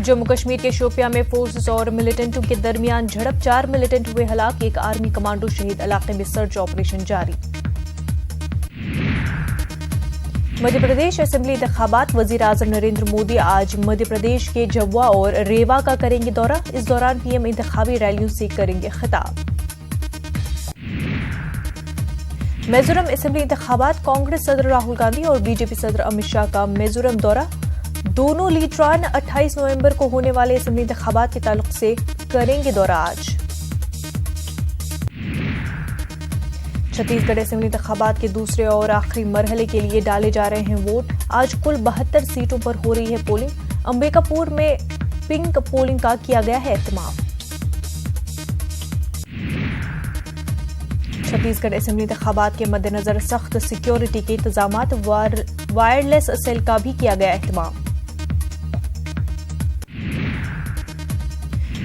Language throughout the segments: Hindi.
जम्मू कश्मीर के शोपियां में फोर्सेस और मिलिटेंटों के दरमियान झड़प, 4 मिलिटेंट हुए हलाक, एक आर्मी कमांडो शहीद, इलाके में सर्च ऑपरेशन जारी। मध्य प्रदेश असेंबली इंतखाबात, वजीर आजम नरेंद्र मोदी आज मध्य प्रदेश के झबुआ और रेवा का करेंगे दौरा। इस दौरान पीएम इंतखाबी रैलियों से करेंगे खिताब। मिजोरम असेंबली इंतखाबात, कांग्रेस सदर राहुल गांधी और बीजेपी सदर अमित शाह का मिजोरम दौरा। दोनों लीडरान 28 नवंबर को होने वाले असेंबली इंतखाबात के ताल्लुक से करेंगे दौरा आज। छत्तीसगढ़ असेंबली इंतखाबात के दूसरे और आखिरी मरहले के लिए डाले जा रहे हैं वोट। आज कुल 72 सीटों पर हो रही है पोलिंग। अंबिकापुर में पिंक पोलिंग का किया गया है एहतमाम। छत्तीसगढ़ असेंबली इंतखाबात के मद्देनजर सख्त सिक्योरिटी के इंतजामात, वायरलेस सेल का भी किया गया एहतमाम।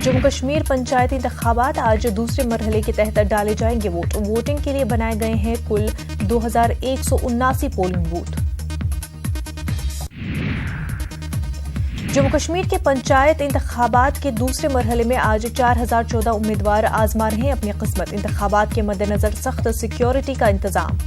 जम्मू कश्मीर पंचायती इंतखाबात, आज दूसरे मरहले के तहत डाले जाएंगे वोट। वोटिंग के लिए बनाए गए हैं कुल 2179 पोलिंग बूथ। जम्मू कश्मीर के पंचायत इंतखाबात के दूसरे मरहले में आज 4014 उम्मीदवार आजमा रहे हैं अपनी किस्मत। इंतखाबात के मद्देनजर सख्त सिक्योरिटी का इंतजाम।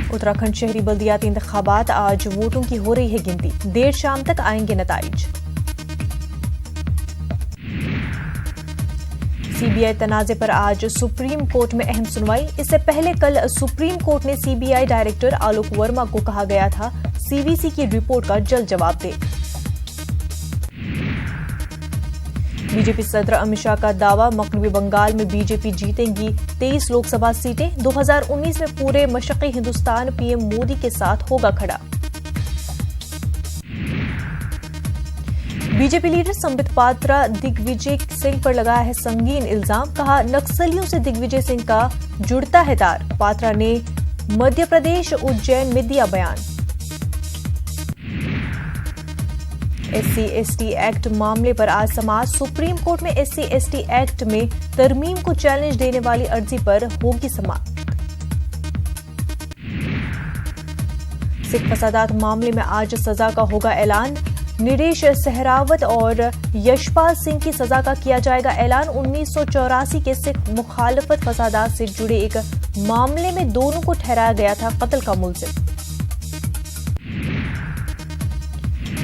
उत्तराखंड शहरी बल्दियाती इंतखाबात, आज वोटों की हो रही है गिनती। देर शाम तक आएंगे नताइज। सीबीआई तनाजे पर आज सुप्रीम कोर्ट में अहम सुनवाई। इससे पहले कल सुप्रीम कोर्ट ने सीबीआई डायरेक्टर आलोक वर्मा को कहा गया था सीवीसी की रिपोर्ट का जल्द जवाब दे। बीजेपी सदर अमित शाह का दावा, मगरबी बंगाल में बीजेपी जीतेंगी 23 लोकसभा सीटें। 2019 में पूरे मशरक़ी हिंदुस्तान पीएम मोदी के साथ होगा खड़ा। बीजेपी लीडर संबित पात्रा दिग्विजय सिंह पर लगाया है संगीन इल्जाम। कहा, नक्सलियों से दिग्विजय सिंह का जुड़ता है तार। पात्रा ने मध्य प्रदेश उज्जैन में दिया बयान। SC/ST एक्ट मामले पर आज समाअत। सुप्रीम कोर्ट में SC/ST एक्ट में तरमीम को चैलेंज देने वाली अर्जी पर होगी समाअत। सिख फसादात मामले में आज सजा का होगा ऐलान। निरेश सहरावत और यशपाल सिंह की सजा का किया जाएगा ऐलान। 1984 के सिख मुखालफत फसादात से जुड़े एक मामले में दोनों को ठहराया गया था कत्ल का मुलजिम।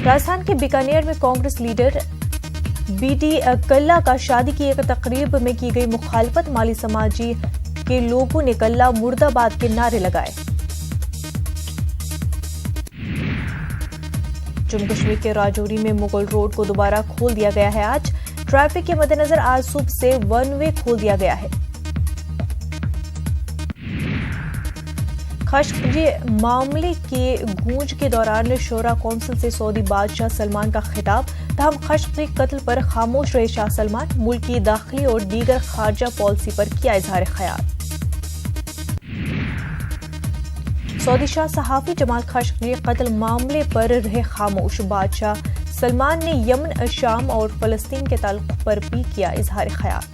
राजस्थान के बीकानेर में कांग्रेस लीडर BD कल्ला का शादी की एक तकरीब में की गई मुखालफत। माली समाजी के लोगों ने कल्ला मुर्दाबाद के नारे लगाए। जम्मू कश्मीर के राजौरी में मुगल रोड को दोबारा खोल दिया गया है। आज ट्रैफिक के मद्देनजर आज सुबह से वन वे खोल दिया गया है। खशखजी मामले के गूंज के दौरान शोरा कौंसिल से सऊदी बादशाह सलमान का खिताब। तहम खशखजी कत्ल पर खामोश रहे शाह सलमान। मुल्क की दाखिली और दीगर खारजा पॉलिसी पर किया इजहार ख्याल। सऊदी शाह सहाफी जमाल खशखजी कत्ल मामले पर रहे खामोश। बादशाह सलमान ने यमन, शाम और फलस्तीन के ताल्लुक पर भी किया इजहार ख्याल।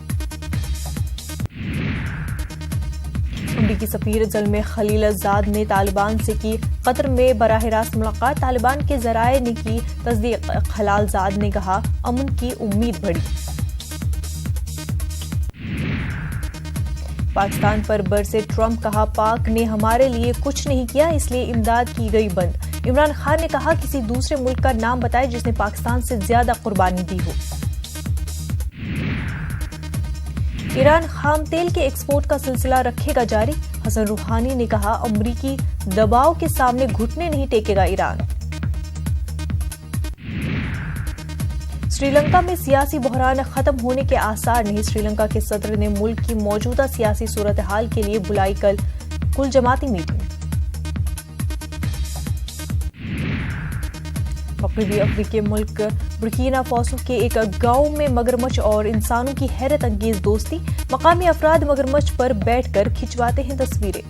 अमरीकी सफीर ज़ल्मे खलीलज़ाद ने तालिबान से की कतर में बराह रास्त मुलाकात। तालिबान के ज़राए ने की तस्दीक। खलीलज़ाद ने कहा, अमन की उम्मीद बढ़ी। पाकिस्तान पर बरसे ट्रंप, कहा, पाक ने हमारे लिए कुछ नहीं किया इसलिए इमदाद की गई बंद। इमरान खान ने कहा, किसी दूसरे मुल्क का नाम बताए जिसने पाकिस्तान से ज्यादा कुर्बानी दी हो। ईरान खाम तेल के एक्सपोर्ट का सिलसिला रखेगा जारी। हसन रूहानी ने कहा, अमरीकी दबाव के सामने घुटने नहीं टेकेगा ईरान। श्रीलंका में सियासी बहरान खत्म होने के आसार नहीं। श्रीलंका के सदर ने मुल्क की मौजूदा सियासी सूरत हाल के लिए बुलाई कल कुल जमाती मीटिंग। मगरबी अफ्रीकी मुल्क बुर्किना फासो के एक गांव में मगरमच्छ और इंसानों की हैरत अंगेज दोस्ती। मकामी अफराद मगरमच्छ पर बैठकर खिंचवाते हैं तस्वीरें।